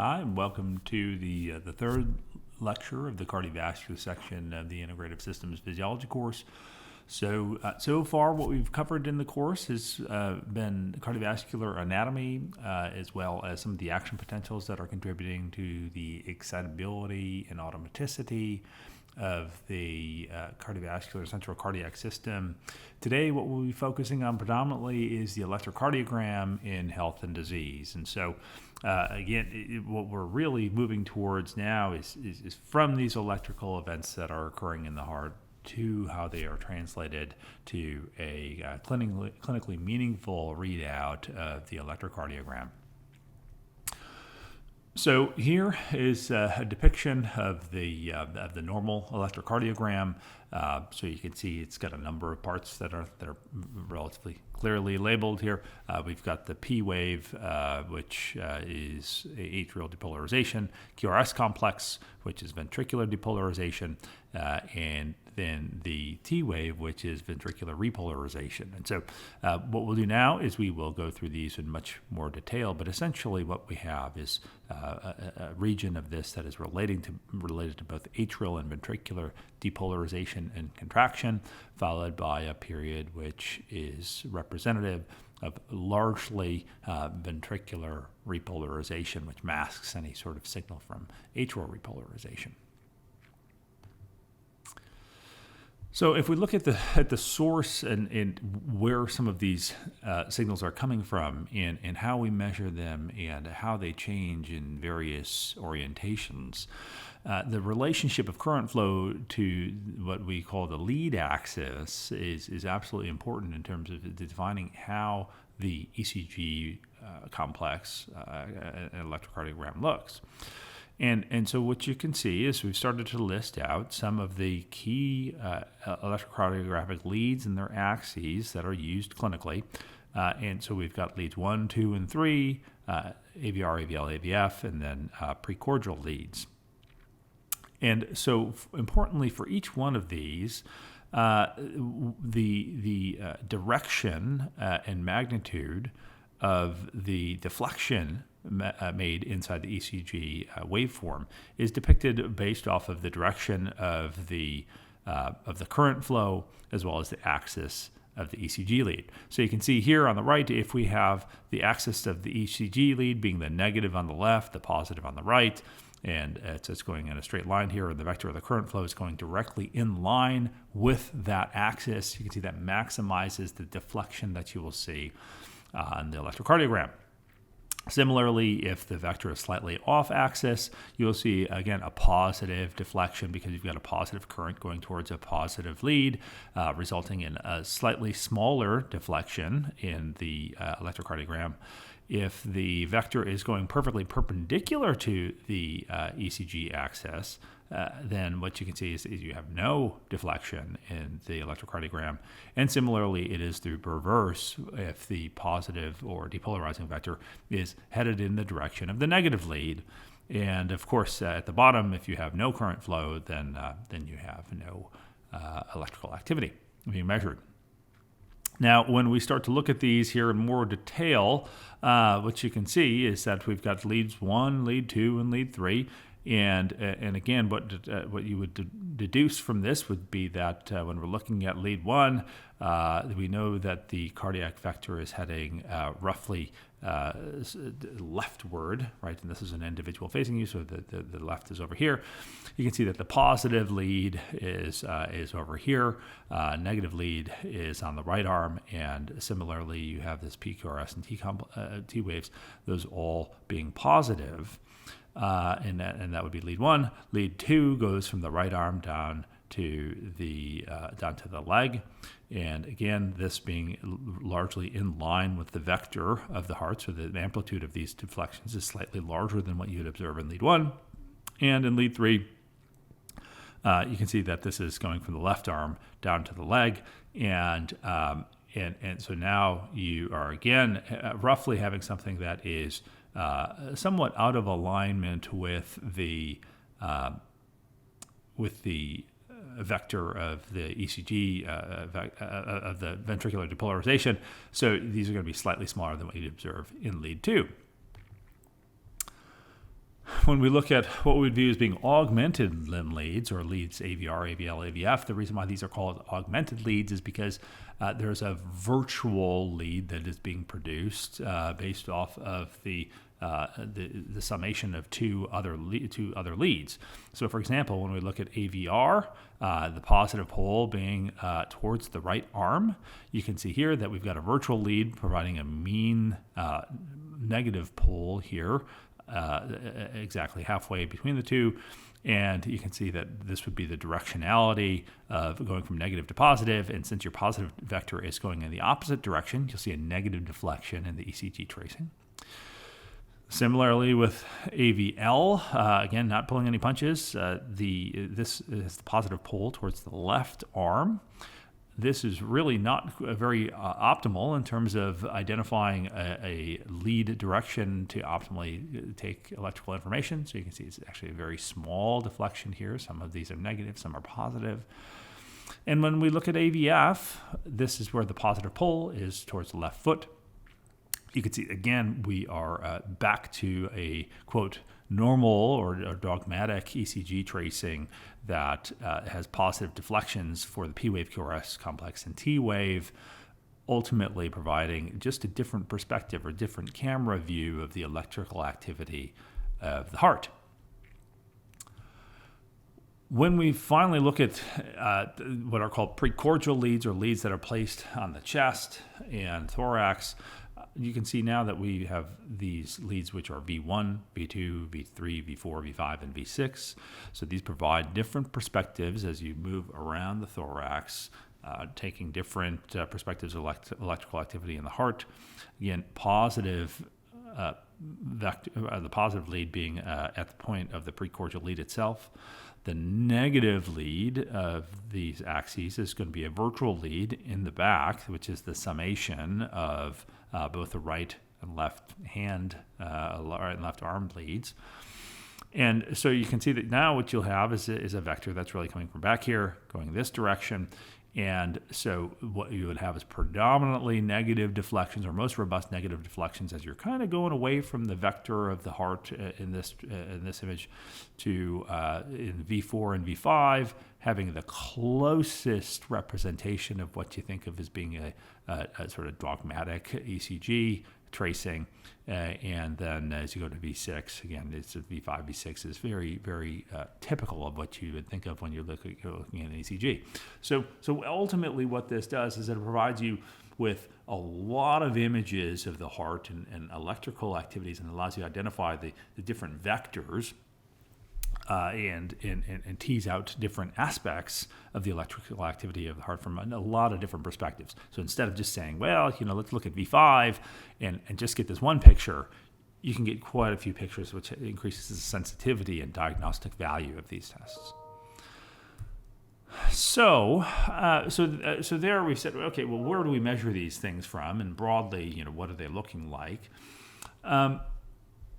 Hi, and welcome to the third lecture of the Cardiovascular Section of the Integrative Systems Physiology course. So far what we've covered in the course has been cardiovascular anatomy, as well as some of the action potentials that are contributing to the excitability and automaticity of the cardiovascular central cardiac system. Today, what we'll be focusing on predominantly is the electrocardiogram in health and disease. And so, what we're really moving towards now is from these electrical events that are occurring in the heart to how they are translated to a clinically meaningful readout of the electrocardiogram. So here is a depiction of the normal electrocardiogram. So you can see it's got a number of parts that are relatively clearly labeled here. We've got the P wave, which is atrial depolarization, QRS complex, which is ventricular depolarization, and then the T wave, which is ventricular repolarization. And so what we'll do now is we will go through these in much more detail, but essentially what we have is a region of this that is related to both atrial and ventricular depolarization and contraction, followed by a period which is representative of largely ventricular repolarization, which masks any sort of signal from atrial repolarization. So if we look at the source and where some of these signals are coming from and how we measure them and how they change in various orientations, the relationship of current flow to what we call the lead axis is absolutely important in terms of defining how the ECG complex electrocardiogram looks. And so what you can see is we've started to list out some of the key electrocardiographic leads and their axes that are used clinically. And so we've got leads 1, 2, and 3, AVR, AVL, AVF, and then precordial leads. And so importantly for each one of these, the direction and magnitude of the deflection made inside the ECG waveform is depicted based off of the direction of the current flow as well as the axis of the ECG lead. So you can see here on the right, if we have the axis of the ECG lead being the negative on the left, the positive on the right, and it's going in a straight line here, and the vector of the current flow is going directly in line with that axis. You can see that maximizes the deflection that you will see on the electrocardiogram. Similarly, if the vector is slightly off axis, you'll see, again, a positive deflection because you've got a positive current going towards a positive lead, resulting in a slightly smaller deflection in the electrocardiogram. If the vector is going perfectly perpendicular to the ECG axis, then what you can see is you have no deflection in the electrocardiogram. And similarly, it is the reverse if the positive or depolarizing vector is headed in the direction of the negative lead. And of course, at the bottom, if you have no current flow, then you have no electrical activity being measured. Now, when we start to look at these here in more detail, what you can see is that we've got leads 1, lead 2, and lead 3. And again, what you would deduce from this would be that when we're looking at lead 1, we know that the cardiac vector is heading roughly leftward, right? And this is an individual facing you, so the left is over here. You can see that the positive lead is over here. Negative lead is on the right arm, and similarly, you have this PQRS and T waves, those all being positive. And that would be lead 1. Lead 2 goes from the right arm down to the leg, and again, this being largely in line with the vector of the heart, so the amplitude of these deflections is slightly larger than what you'd observe in lead 1. And in lead 3, you can see that this is going from the left arm down to the leg, and so now you are again roughly having something that is somewhat out of alignment with the vector of the ECG of the ventricular depolarization. So these are going to be slightly smaller than what you'd observe in lead 2. when we look at what we would view as being augmented limb leads, or leads AVR, AVL, AVF, the reason why these are called augmented leads is because there's a virtual lead that is being produced based off of the summation of two other leads. So, for example, when we look at AVR, the positive pole being towards the right arm, you can see here that we've got a virtual lead providing a mean negative pole here, exactly halfway between the two. And you can see that this would be the directionality of going from negative to positive. And since your positive vector is going in the opposite direction, you'll see a negative deflection in the ECG tracing. Similarly with AVL, again, not pulling any punches. This is the positive pole towards the left arm. This is really not very optimal in terms of identifying a lead direction to optimally take electrical information. So you can see it's actually a very small deflection here. Some of these are negative, some are positive. And when we look at AVF, this is where the positive pole is towards the left foot. You can see, again, we are back to a, quote, normal or dogmatic ECG tracing that has positive deflections for the P-wave QRS complex and T-wave, ultimately providing just a different perspective or different camera view of the electrical activity of the heart. When we finally look at what are called precordial leads, or leads that are placed on the chest and thorax, you can see now that we have these leads which are V1, V2, V3, V4, V5, and V6. So these provide different perspectives as you move around the thorax, taking different perspectives of electrical activity in the heart. Again, positive vector, the positive lead being at the point of the precordial lead itself. The negative lead of these axes is going to be a virtual lead in the back, which is the summation of both the right and left hand, right and left arm leads. And so you can see that now what you'll have is a vector that's really coming from back here, going this direction. And so what you would have is predominantly negative deflections, or most robust negative deflections, as you're kind of going away from the vector of the heart in this image to in V4 and V5, having the closest representation of what you think of as being a sort of dogmatic ECG tracing. And then as you go to V6, again, it's V5, V6 is very, very typical of what you would think of when you're looking at an ECG. So ultimately what this does is it provides you with a lot of images of the heart and electrical activities, and allows you to identify the different vectors and tease out different aspects of the electrical activity of the heart from a lot of different perspectives. So instead of just saying, well, let's look at V5 and just get this one picture, you can get quite a few pictures, which increases the sensitivity and diagnostic value of these tests. So there we said, okay, well, where do we measure these things from? And broadly, what are they looking like?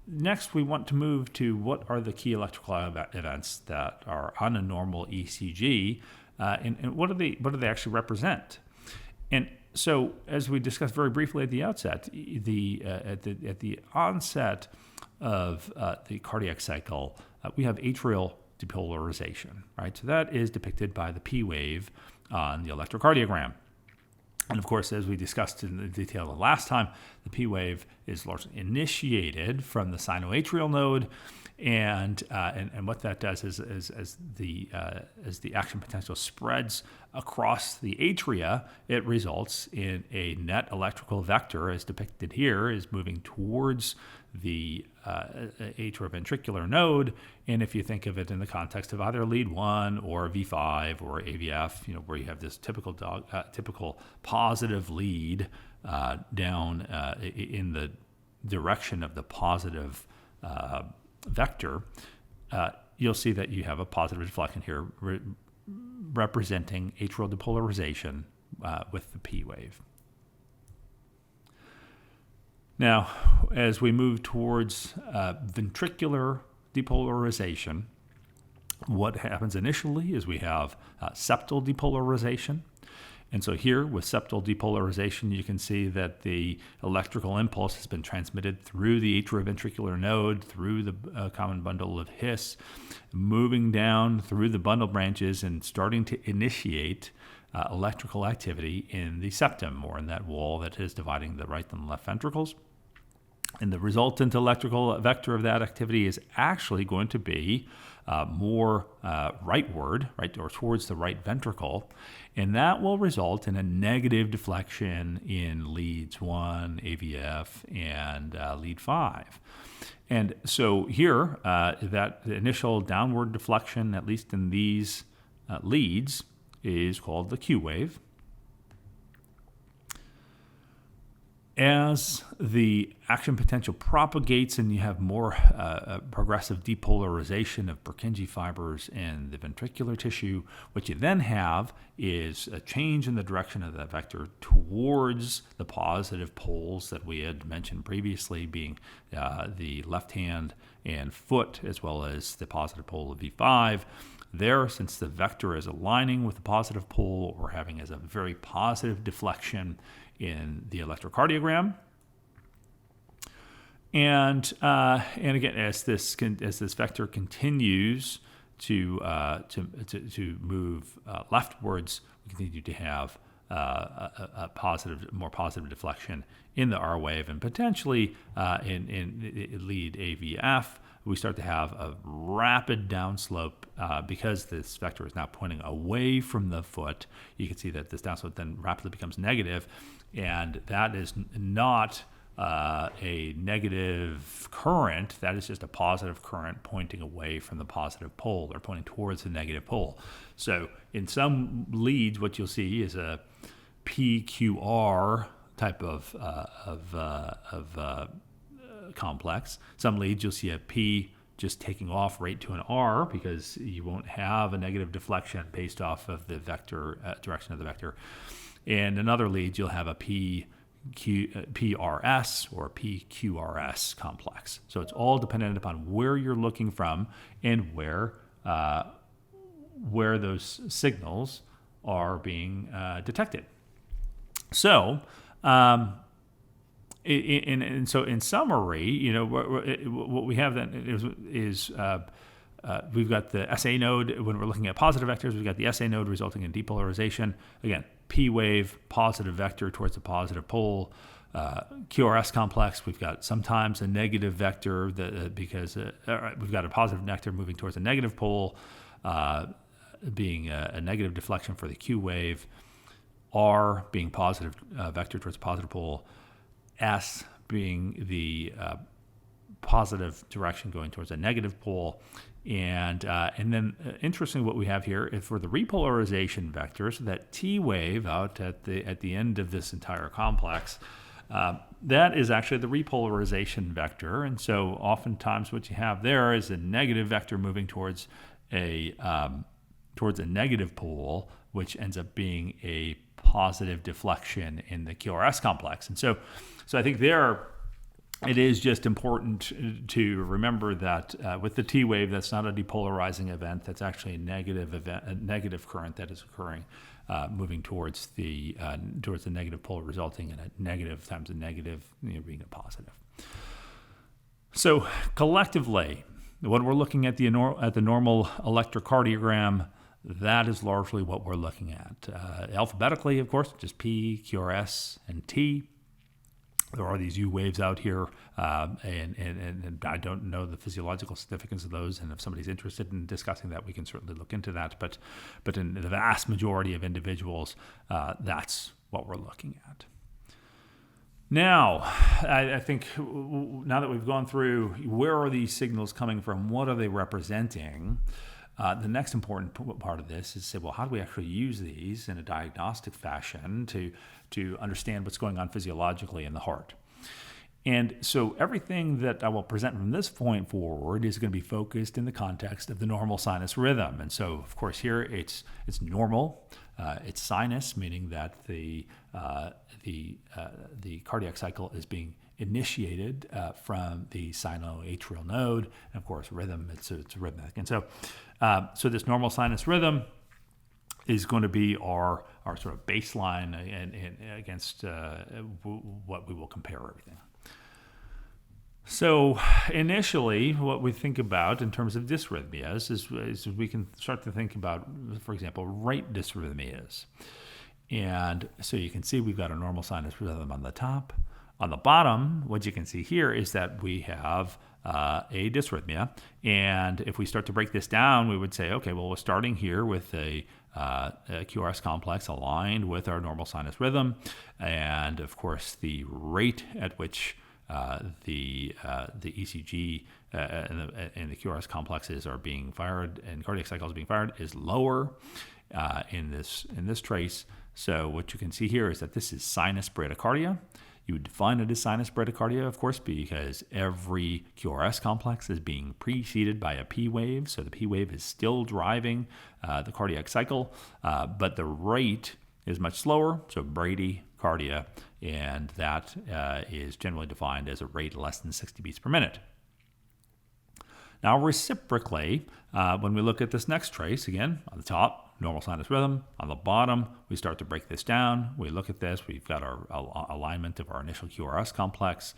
Next, we want to move to what are the key electrical events that are on a normal ECG, and what do they actually represent? And so, as we discussed very briefly at the outset, at the onset of the cardiac cycle, we have atrial depolarization, right? So that is depicted by the P wave on the electrocardiogram. And of course, as we discussed in the detail the last time, the P wave is largely initiated from the sinoatrial node, and what that does is as the action potential spreads across the atria, it results in a net electrical vector, as depicted here, is moving towards the atrioventricular node. And if you think of it in the context of either lead 1 or V5 or AVF, where you have this typical positive lead down in the direction of the positive vector, you'll see that you have a positive deflection here representing atrial depolarization with the P wave. Now, as we move towards ventricular depolarization, what happens initially is we have septal depolarization, And so here with septal depolarization, you can see that the electrical impulse has been transmitted through the atrioventricular node, through the common bundle of His, moving down through the bundle branches and starting to initiate electrical activity in the septum, or in that wall that is dividing the right and the left ventricles. And the resultant electrical vector of that activity is actually going to be more rightward, right, or towards the right ventricle. And that will result in a negative deflection in leads 1, AVF, and lead 5. And so here, that initial downward deflection, at least in these leads, is called the Q wave. As the action potential propagates and you have more progressive depolarization of Purkinje fibers in the ventricular tissue, what you then have is a change in the direction of that vector towards the positive poles that we had mentioned previously, being the left hand and foot, as well as the positive pole of V5. There, since the vector is aligning with the positive pole, we're having as a very positive deflection in the electrocardiogram. And again, as this vector continues to move leftwards, we continue to have a more positive deflection in the R wave, and potentially in lead AVF, we start to have a rapid downslope because this vector is now pointing away from the foot. You can see that this downslope then rapidly becomes negative, and that is not a negative current. That is just a positive current pointing away from the positive pole, or pointing towards the negative pole. So in some leads, what you'll see is a PQR type of complex. Some leads you'll see a P just taking off right to an R, because you won't have a negative deflection based off of the vector direction of the vector. And in other leads you'll have a PRS or PQRS complex. So it's all dependent upon where you're looking from and where those signals are being detected. So so in summary, what we have then is we've got the SA node. When we're looking at positive vectors, we've got the SA node resulting in depolarization. Again, P wave, positive vector towards the positive pole. QRS complex, we've got sometimes a negative vector because we've got a positive vector moving towards a negative pole, being a negative deflection for the Q wave. R being positive vector towards a positive pole. S being the positive direction going towards a negative pole. And then interesting what we have here is for the repolarization vectors, that T wave out at the end of this entire complex, that is actually the repolarization vector. And so oftentimes what you have there is a negative vector moving towards a negative pole, which ends up being a positive deflection in the QRS complex. And so I think there it is just important to remember that with the T wave, that's not a depolarizing event. That's actually a negative current that is occurring, moving towards the negative pole, resulting in a negative times a negative being a positive. So collectively, when we're looking at the normal electrocardiogram, that is largely what we're looking at. Alphabetically, of course, just P, QRS, and T. There are these U waves out here, and I don't know the physiological significance of those, and if somebody's interested in discussing that, we can certainly look into that. But in the vast majority of individuals, that's what we're looking at. Now, I think now that we've gone through where are these signals coming from, what are they representing, the next important part of this is to say, well, how do we actually use these in a diagnostic fashion to understand what's going on physiologically in the heart? And so everything that I will present from this point forward is going to be focused in the context of the normal sinus rhythm. And so, of course, here it's normal. It's sinus, meaning that the cardiac cycle is being initiated from the sinoatrial node. And of course, rhythm, it's rhythmic. And so this normal sinus rhythm is going to be our sort of baseline and against what we will compare everything. So initially, what we think about in terms of dysrhythmias is we can start to think about, for example, rate dysrhythmias. And so you can see we've got a normal sinus rhythm on the top. On the bottom, what you can see here is that we have a dysrhythmia. And if we start to break this down, we would say, okay, well, we're starting here with a QRS complex aligned with our normal sinus rhythm. And of course, the rate at which the ECG and the QRS complexes are being fired and cardiac cycles being fired is lower in this trace. So what you can see here is that this is sinus bradycardia. You would define it as sinus bradycardia, of course, because every QRS complex is being preceded by a P wave. So the P wave is still driving the cardiac cycle, but the rate is much slower, so bradycardia, and that is generally defined as a rate less than 60 beats per minute. Now, reciprocally, when we look at this next trace, again, on the top, normal sinus rhythm. On the bottom, we start to break this down. We look at this. We've got our alignment of our initial QRS complex.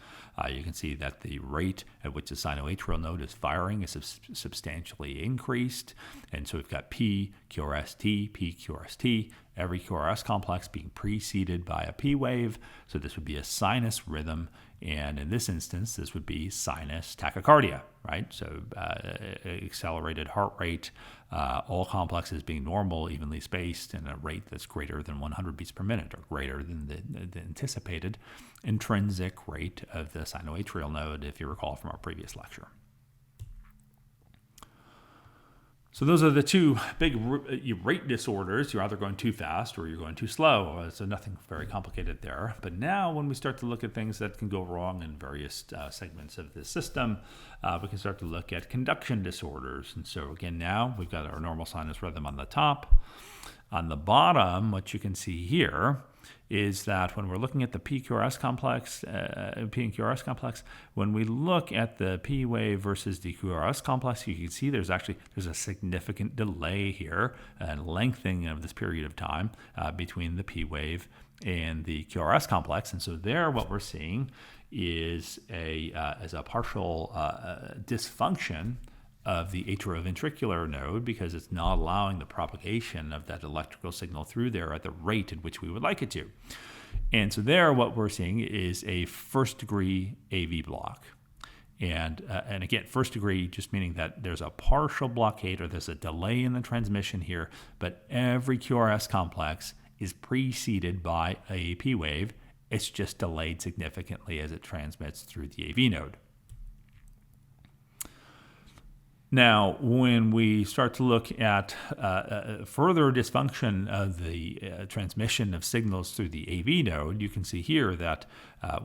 You can see that the rate at which the sinoatrial node is firing is substantially increased. And so we've got P, QRST, P, QRST, every QRS complex being preceded by a P wave. So this would be a sinus rhythm. And in this instance, this would be sinus tachycardia, right? So accelerated heart rate, all complexes being normal, evenly spaced, and a rate that's greater than 100 beats per minute, or greater than the anticipated intrinsic rate of the sinoatrial node, if you recall from our previous lecture. So those are the two big rate disorders. You're either going too fast or you're going too slow. So nothing very complicated there. But now when we start to look at things that can go wrong in various segments of the system, we can start to look at conduction disorders. And so again, now we've got our normal sinus rhythm on the top. On the bottom, what you can see here is that when we're looking at the PQRS complex, P and QRS complex, when we look at the P wave versus the QRS complex, you can see there's a significant delay here and lengthening of this period of time between the P wave and the QRS complex. And so there, what we're seeing is a partial dysfunction of the atrioventricular node, because it's not allowing the propagation of that electrical signal through there at the rate at which we would like it to. And so there, what we're seeing is a first-degree AV block. And again, first degree just meaning that there's a partial blockade or there's a delay in the transmission here, but every QRS complex is preceded by a P wave. It's just delayed significantly as it transmits through the AV node. Now, when we start to look at further dysfunction of the transmission of signals through the AV node, you can see here that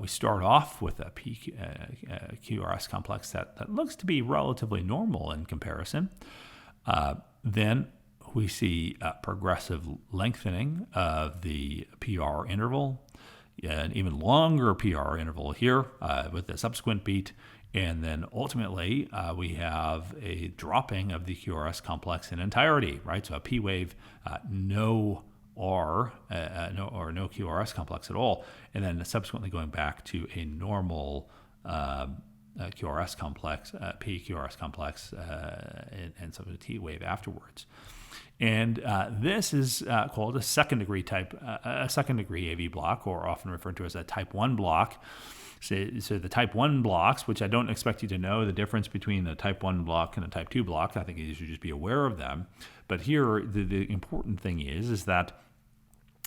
we start off with a QRS complex that looks to be relatively normal in comparison. Then we see progressive lengthening of the PR interval, an even longer PR interval here with the subsequent beat. And then ultimately, we have a dropping of the QRS complex in entirety, right? So a P wave, no QRS complex at all, and then subsequently going back to a normal QRS complex, P QRS complex, and some of the T wave afterwards. And this is called a second degree AV block, or often referred to as a type 1 block. So the type 1 blocks, which I don't expect you to know the difference between a type 1 block and a type 2 block. I think you should just be aware of them. But here, the important thing is that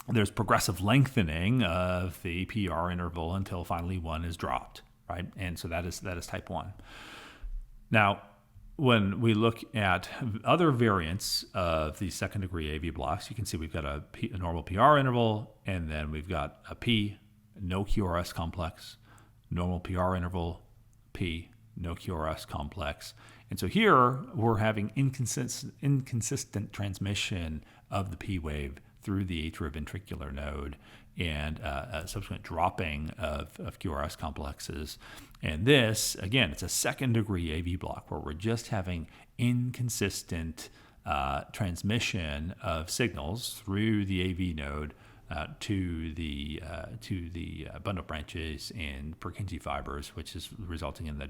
there's progressive lengthening of the PR interval until finally 1 is dropped, right? And so that is type 1. Now, when we look at other variants of the second degree AV blocks, you can see we've got a normal PR interval, and then we've got a P, no QRS complex, normal PR interval, P, no QRS complex. And so here we're having inconsistent transmission of the P wave through the atrioventricular node and a subsequent dropping of QRS complexes. And this, again, it's a second degree AV block where we're just having inconsistent transmission of signals through the AV node to the bundle branches and Purkinje fibers, which is resulting in the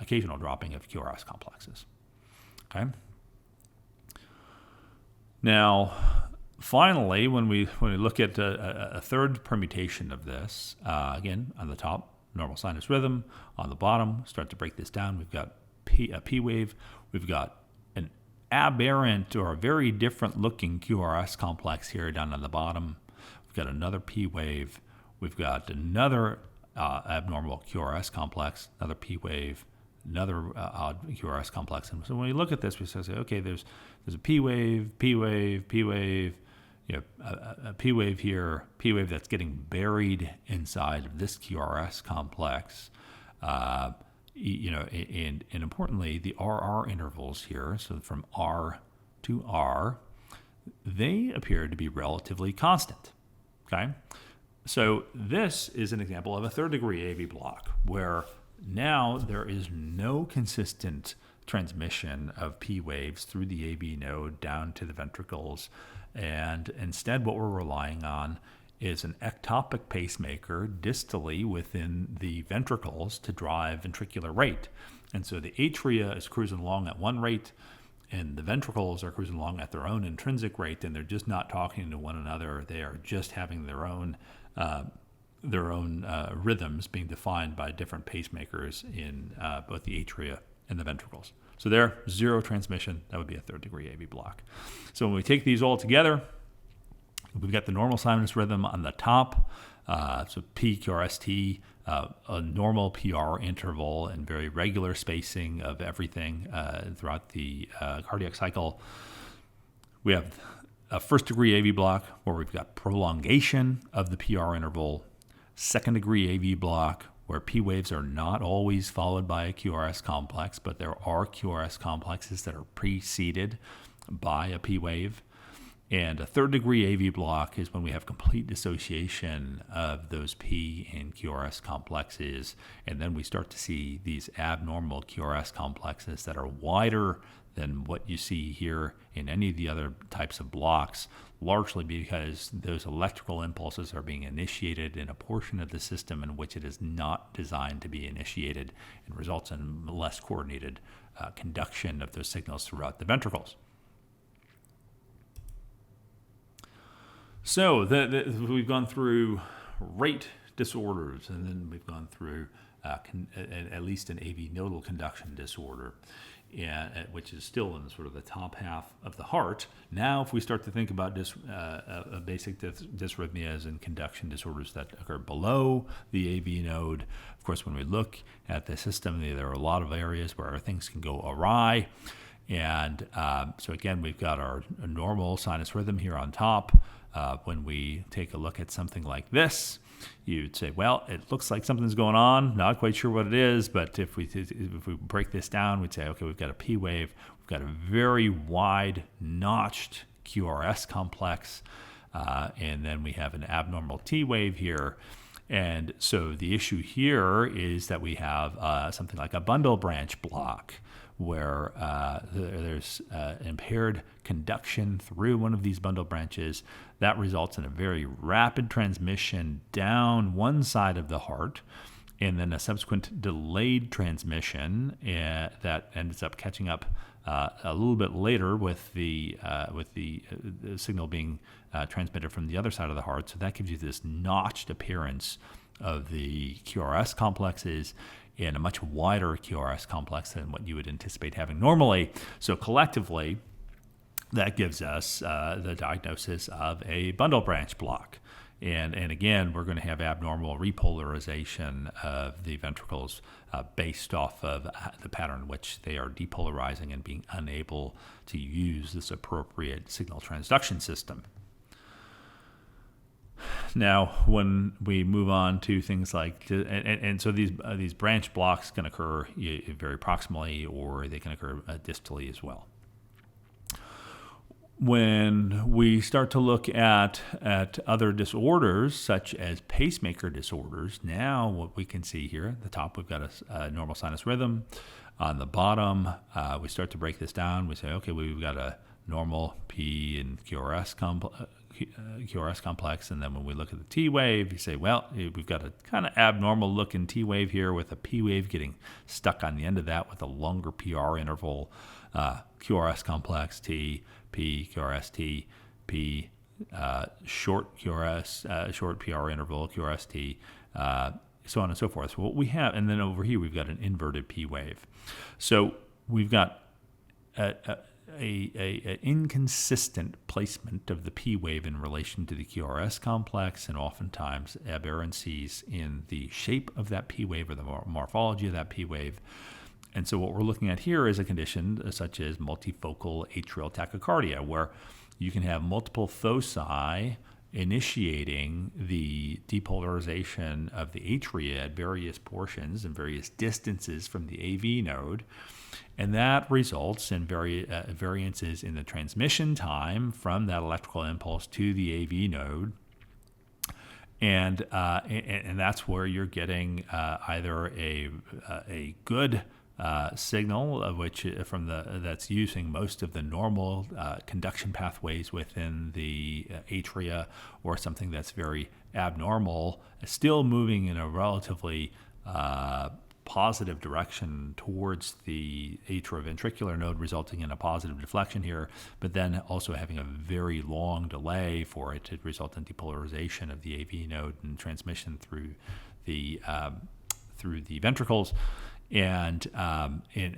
occasional dropping of QRS complexes. Okay. Now, finally, when we look at a third permutation of this, again on the top, normal sinus rhythm. On the bottom, start to break this down. We've got a P wave. We've got an aberrant or a very different looking QRS complex here down on the bottom. We've got another P wave. We've got another abnormal QRS complex, another P wave, another odd QRS complex. And so when we look at this, we say, okay, there's a P wave, P wave, P wave, a P wave here, P wave that's getting buried inside of this QRS complex. And importantly, the RR intervals here, so from R to R, they appear to be relatively constant. Okay, so this is an example of a third degree AV block where now there is no consistent transmission of P waves through the AV node down to the ventricles, and instead what we're relying on is an ectopic pacemaker distally within the ventricles to drive ventricular rate. And so the atria is cruising along at one rate, and the ventricles are cruising along at their own intrinsic rate, and they're just not talking to one another. They are just having their own rhythms being defined by different pacemakers in both the atria and the ventricles. So there, zero transmission. That would be a third degree AV block. So when we take these all together, we've got the normal sinus rhythm on the top, so P, QRST, a normal PR interval and very regular spacing of everything throughout the cardiac cycle. We have a first degree AV block where we've got prolongation of the PR interval, second degree AV block where P waves are not always followed by a QRS complex, but there are QRS complexes that are preceded by a P wave. And a third degree AV block is when we have complete dissociation of those P and QRS complexes, and then we start to see these abnormal QRS complexes that are wider than what you see here in any of the other types of blocks, largely because those electrical impulses are being initiated in a portion of the system in which it is not designed to be initiated, and results in less coordinated conduction of those signals throughout the ventricles. So we've gone through rate disorders, and then we've gone through at least an AV nodal conduction disorder, which is still in sort of the top half of the heart. Now, if we start to think about basic dysrhythmias and conduction disorders that occur below the AV node, of course, when we look at the system, there are a lot of areas where things can go awry. And so again, we've got our normal sinus rhythm here on top. When we take a look at something like this, you'd say, well, it looks like something's going on. Not quite sure what it is, but if we break this down, we'd say, okay, we've got a P wave. We've got a very wide notched QRS complex, and then we have an abnormal T wave here. And so the issue here is that we have something like a bundle branch block, where there's impaired conduction through one of these bundle branches. That results in a very rapid transmission down one side of the heart, and then a subsequent delayed transmission that ends up catching up a little bit later with the signal being transmitted from the other side of the heart. So that gives you this notched appearance of the QRS complexes in a much wider QRS complex than what you would anticipate having normally. So collectively, that gives us the diagnosis of a bundle branch block. And again, we're going to have abnormal repolarization of the ventricles based off of the pattern in which they are depolarizing and being unable to use this appropriate signal transduction system. Now, when we move on to things like, and so these branch blocks can occur very proximally, or they can occur distally as well. when we start to look at other disorders, such as pacemaker disorders, now what we can see here at the top, we've got a normal sinus rhythm. On the bottom, we start to break this down. We say, okay, we've got a normal P and QRS complex, and then when we look at the T wave, you say, well, we've got a kind of abnormal looking T wave here with a P wave getting stuck on the end of that with a longer PR interval, QRS complex T, P, QRS T, P, short QRS, short PR interval, QRS T, so on and so forth. So what we have, and then over here we've got an inverted P wave. So we've got a inconsistent placement of the P wave in relation to the QRS complex, and oftentimes aberrancies in the shape of that P wave or the morphology of that P wave. And so what we're looking at here is a condition such as multifocal atrial tachycardia, where you can have multiple foci initiating the depolarization of the atria at various portions and various distances from the AV node. And that results in variances in the transmission time from that electrical impulse to the AV node. And that's where you're getting either a good signal of which that's using most of the normal conduction pathways within the atria, or something that's very abnormal, still moving in a relatively positive direction towards the atrioventricular node, resulting in a positive deflection here, but then also having a very long delay for it to result in depolarization of the AV node and transmission through the ventricles. And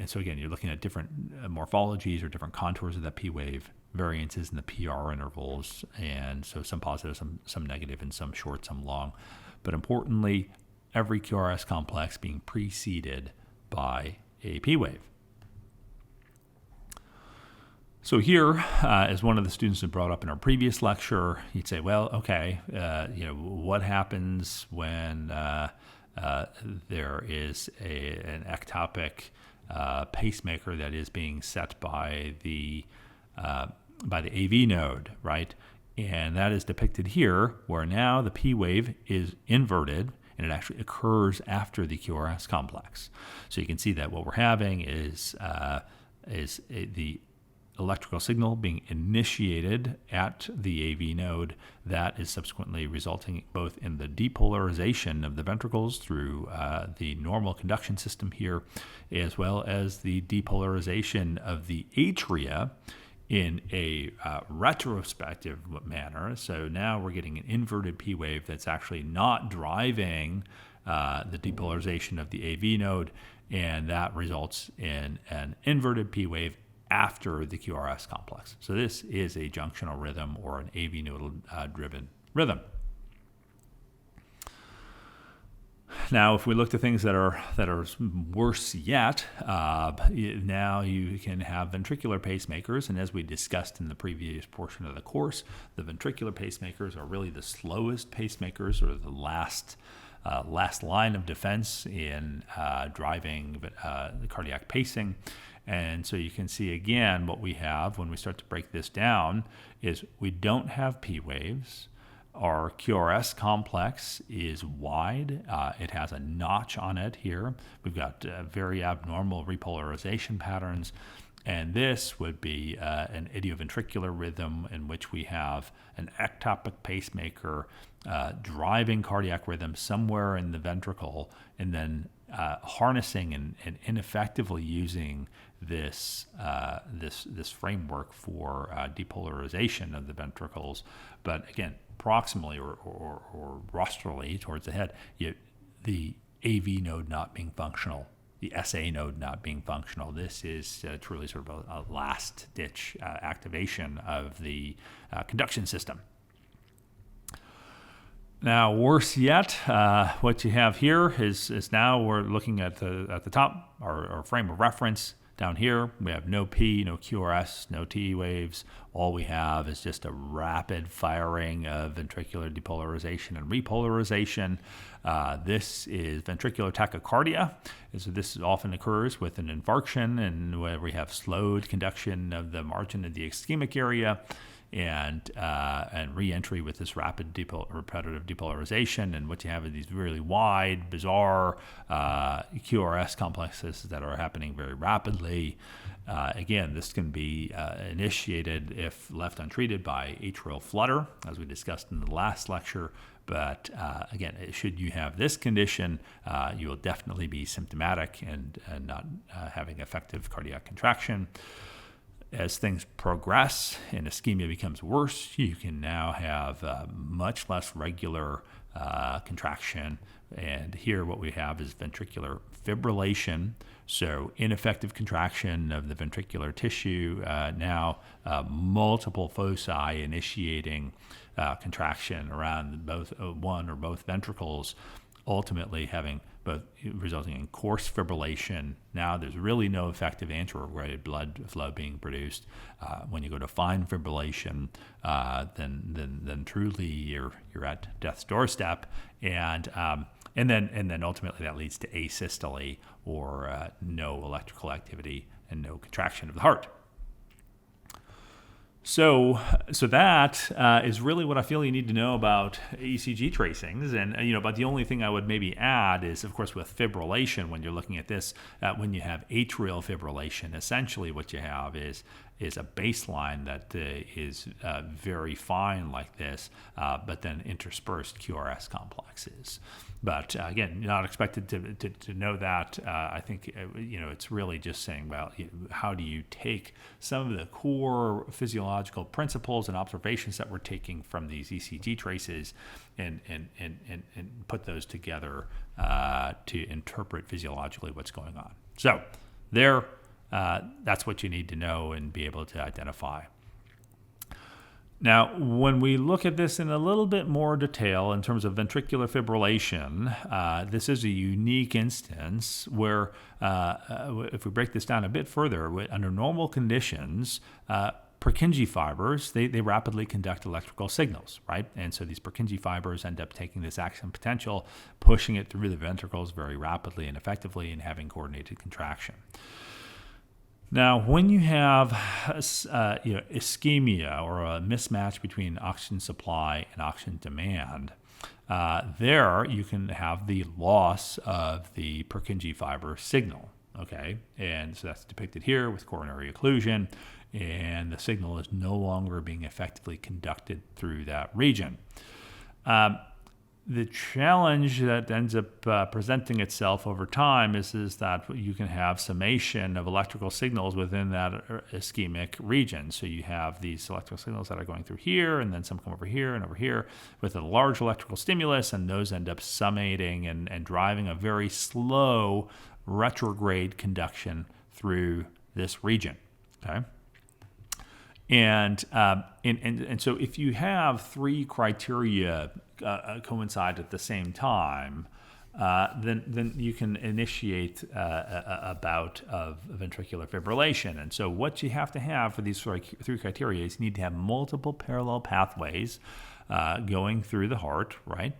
so again, you're looking at different morphologies or different contours of that P wave, variances in the PR intervals, and so some positive, some negative, and some short, some long. But importantly, every QRS complex being preceded by a P wave. So here, as one of the students had brought up in our previous lecture, he'd say, well, okay, what happens when there is an ectopic pacemaker that is being set by the AV node, right? And that is depicted here, where now the P wave is inverted, and it actually occurs after the QRS complex. So you can see that what we're having is the electrical signal being initiated at the AV node that is subsequently resulting both in the depolarization of the ventricles through the normal conduction system here, as well as the depolarization of the atria in a retrospective manner. So now we're getting an inverted P wave that's actually not driving the depolarization of the AV node, and that results in an inverted P wave after the QRS complex. So this is a junctional rhythm or an AV nodal driven rhythm. Now, if we look to things that are worse yet, now you can have ventricular pacemakers, and as we discussed in the previous portion of the course, the ventricular pacemakers are really the slowest pacemakers, or the last line of defense in driving the cardiac pacing. And so you can see again what we have when we start to break this down is we don't have P waves. Our QRS complex is wide. It has a notch on it here. We've got very abnormal repolarization patterns. And this would be an idioventricular rhythm in which we have an ectopic pacemaker driving cardiac rhythm somewhere in the ventricle, and then harnessing and ineffectively using this framework for depolarization of the ventricles. But again, proximally or rostrally towards the head, the AV node not being functional, the SA node not being functional. This is truly sort of a last-ditch activation of the conduction system. Now, worse yet, what you have here is now we're looking at the top, our frame of reference Down here, we have no P, no QRS, no T waves. All we have is just a rapid firing of ventricular depolarization and repolarization. This is ventricular tachycardia. And so this often occurs with an infarction, and where we have slowed conduction of the margin of the ischemic area, and re-entry with this rapid repetitive depolarization. And what you have are these really wide, bizarre QRS complexes that are happening very rapidly. Again, this can be initiated if left untreated by atrial flutter, as we discussed in the last lecture. But again, should you have this condition, you will definitely be symptomatic and not having effective cardiac contraction. As things progress and ischemia becomes worse, you can now have much less regular contraction. And here what we have is ventricular fibrillation, so ineffective contraction of the ventricular tissue, now multiple foci initiating contraction around both one or both ventricles, ultimately having both resulting in coarse fibrillation. Now there's really no effective anterograde blood flow being produced. When you go to fine fibrillation, then truly you're at death's doorstep, and then ultimately that leads to asystole, or no electrical activity and no contraction of the heart. So that is really what I feel you need to know about ECG tracings. And, but the only thing I would maybe add is, of course, with fibrillation, when you're looking at this, when you have atrial fibrillation, essentially what you have is a baseline that is very fine like this, but then interspersed QRS complexes. But again, you're not expected to know that. I think it's really just saying, well, how do you take some of the core physiological principles and observations that we're taking from these ECG traces and put those together to interpret physiologically what's going on. So that's what you need to know and be able to identify. Now, when we look at this in a little bit more detail in terms of ventricular fibrillation, this is a unique instance where, if we break this down a bit further, under normal conditions, Purkinje fibers, they rapidly conduct electrical signals, right? And so these Purkinje fibers end up taking this action potential, pushing it through the ventricles very rapidly and effectively, and having coordinated contraction. Now, when you have ischemia, or a mismatch between oxygen supply and oxygen demand, there you can have the loss of the Purkinje fiber signal. Okay, and so that's depicted here with coronary occlusion, and the signal is no longer being effectively conducted through that region. The challenge that ends up presenting itself over time is that you can have summation of electrical signals within that ischemic region. So you have these electrical signals that are going through here, and then some come over here and over here with a large electrical stimulus, and those end up summating and driving a very slow retrograde conduction through this region. Okay. And so if you have three criteria coincide at the same time, then you can initiate a bout of ventricular fibrillation. And so what you have to have for these three criteria is you need to have multiple parallel pathways going through the heart, right?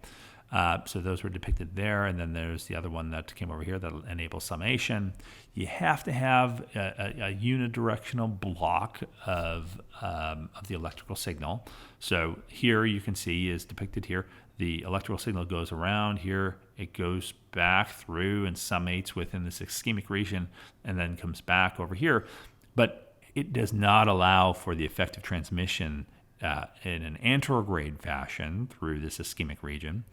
So those were depicted there, and then there's the other one that came over here that enables summation. You have to have a unidirectional block of the electrical signal. So here you can see is depicted here, the electrical signal goes around here, it goes back through and summates within this ischemic region, and then comes back over here. But it does not allow for the effective transmission in an anterograde fashion through this ischemic region.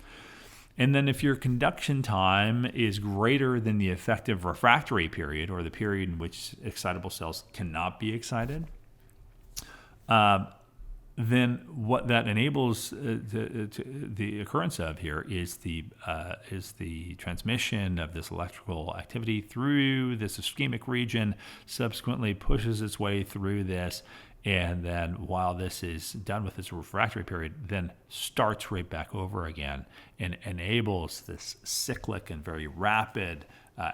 And then if your conduction time is greater than the effective refractory period, or the period in which excitable cells cannot be excited, then what that enables the occurrence of here is the transmission of this electrical activity through this ischemic region, subsequently pushes its way through this, and then while this is done with this refractory period, then starts right back over again and enables this cyclic and very rapid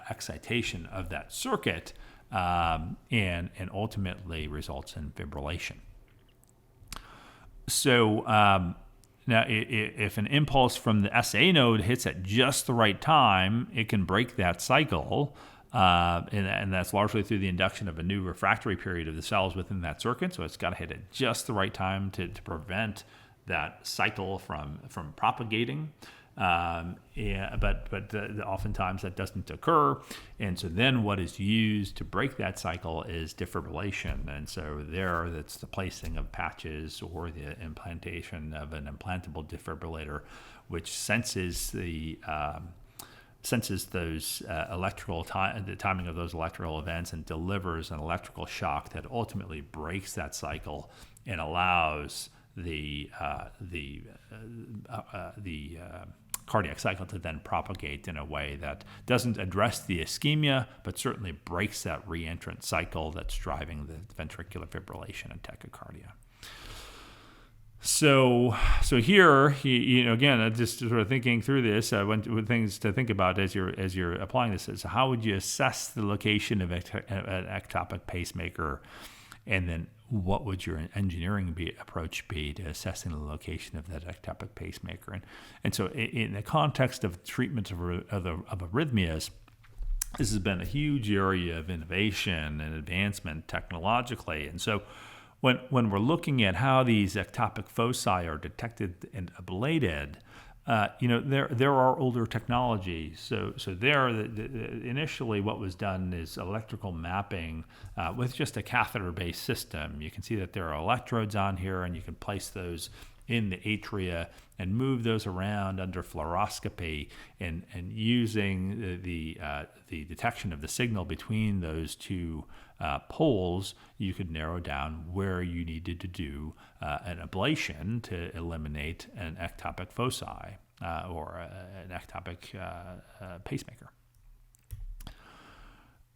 excitation of that circuit and ultimately results in fibrillation. So now, if an impulse from the SA node hits at just the right time, it can break that cycle, and that's largely through the induction of a new refractory period of the cells within that circuit. So it's got to hit at just the right time to prevent that cycle from propagating. But oftentimes that doesn't occur, and so then what is used to break that cycle is defibrillation, and so that's the placing of patches or the implantation of an implantable defibrillator, which senses those the timing of those electrical events and delivers an electrical shock that ultimately breaks that cycle and allows the cardiac cycle to then propagate in a way that doesn't address the ischemia, but certainly breaks that reentrant cycle that's driving the ventricular fibrillation and tachycardia. So here, again, just sort of thinking through this, one things to think about as you're applying this is how would you assess the location of an ectopic pacemaker, and then what would your engineering approach be to assessing the location of that ectopic pacemaker? And so in the context of treatment of arrhythmias, this has been a huge area of innovation and advancement technologically. And so when we're looking at how these ectopic foci are detected and ablated, there are older technologies. So initially what was done is electrical mapping with just a catheter-based system. You can see that there are electrodes on here, and you can place those in the atria and move those around under fluoroscopy, and using the detection of the signal between those two poles, you could narrow down where you needed to do an ablation to eliminate an ectopic foci or an ectopic pacemaker.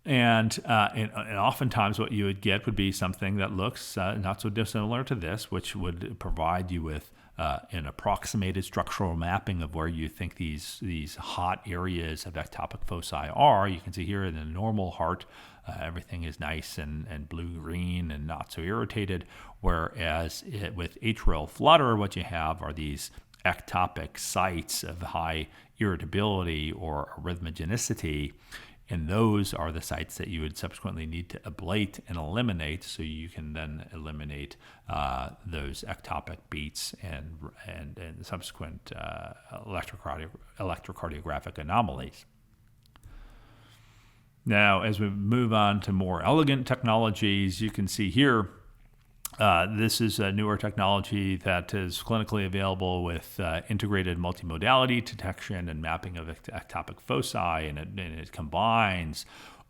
And oftentimes what you would get would be something that looks not so dissimilar to this, which would provide you with an approximated structural mapping of where you think these hot areas of ectopic foci are. You can see here in the normal heart, everything is nice and blue-green and not so irritated, whereas with atrial flutter, what you have are these ectopic sites of high irritability or arrhythmogenicity. And those are the sites that you would subsequently need to ablate and eliminate, so you can then eliminate those ectopic beats and subsequent electrocardiographic anomalies. Now, as we move on to more elegant technologies, you can see here, this is a newer technology that is clinically available with integrated multimodality detection and mapping of ectopic foci, and it combines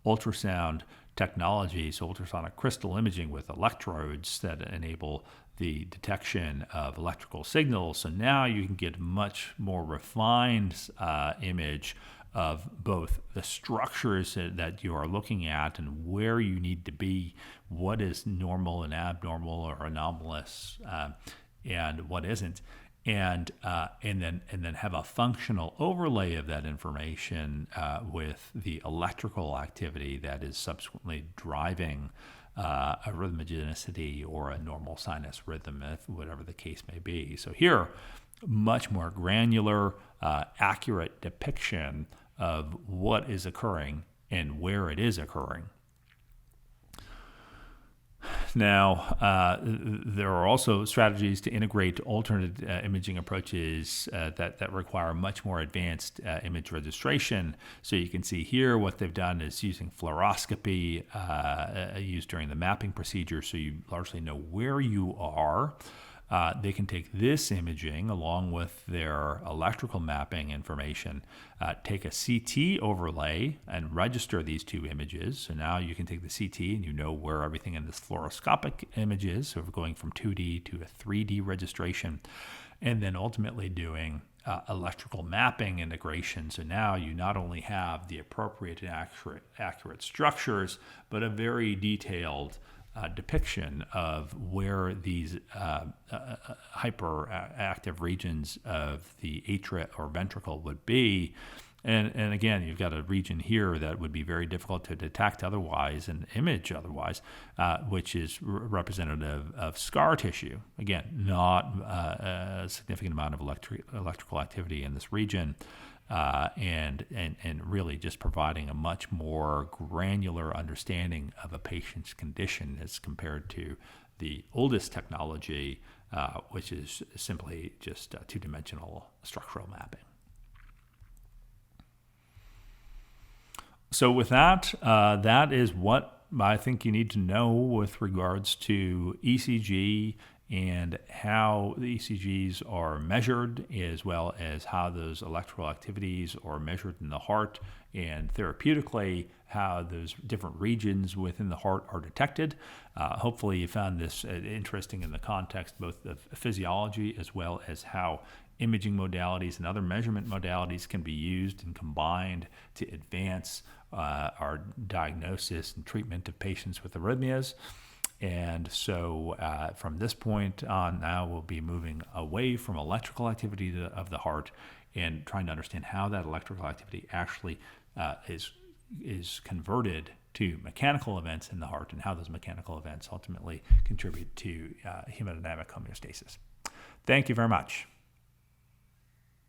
ultrasound technology, so ultrasonic crystal imaging, with electrodes that enable the detection of electrical signals. So now you can get much more refined image of both the structures that you are looking at and where you need to be, what is normal and abnormal or anomalous, and what isn't, and then have a functional overlay of that information with the electrical activity that is subsequently driving arrhythmogenicity or a normal sinus rhythm, whatever the case may be. So here, much more granular, accurate depiction of what is occurring and where it is occurring. Now, there are also strategies to integrate alternate imaging approaches that require much more advanced image registration. So you can see here what they've done is using fluoroscopy used during the mapping procedure, so you largely know where you are. They can take this imaging along with their electrical mapping information, take a CT overlay and register these two images. So now you can take the CT and you know where everything in this fluoroscopic image is. So we're going from 2D to a 3D registration, and then ultimately doing electrical mapping integration. So now you not only have the appropriate and accurate structures, but a very detailed depiction of where these hyperactive regions of the atria or ventricle would be, And again, you've got a region here that would be very difficult to detect otherwise and image otherwise, which is representative of scar tissue. Again, not a significant amount of electrical activity in this region, and really just providing a much more granular understanding of a patient's condition as compared to the oldest technology, which is simply just two-dimensional structural mapping. So with that, that is what I think you need to know with regards to ECG and how the ECGs are measured, as well as how those electrical activities are measured in the heart, and therapeutically how those different regions within the heart are detected. Hopefully you found this interesting in the context both of physiology as well as how imaging modalities and other measurement modalities can be used and combined to advance our diagnosis and treatment of patients with arrhythmias. And so from this point on, now we'll be moving away from electrical activity of the heart and trying to understand how that electrical activity actually is converted to mechanical events in the heart and how those mechanical events ultimately contribute to hemodynamic homeostasis. Thank you very much.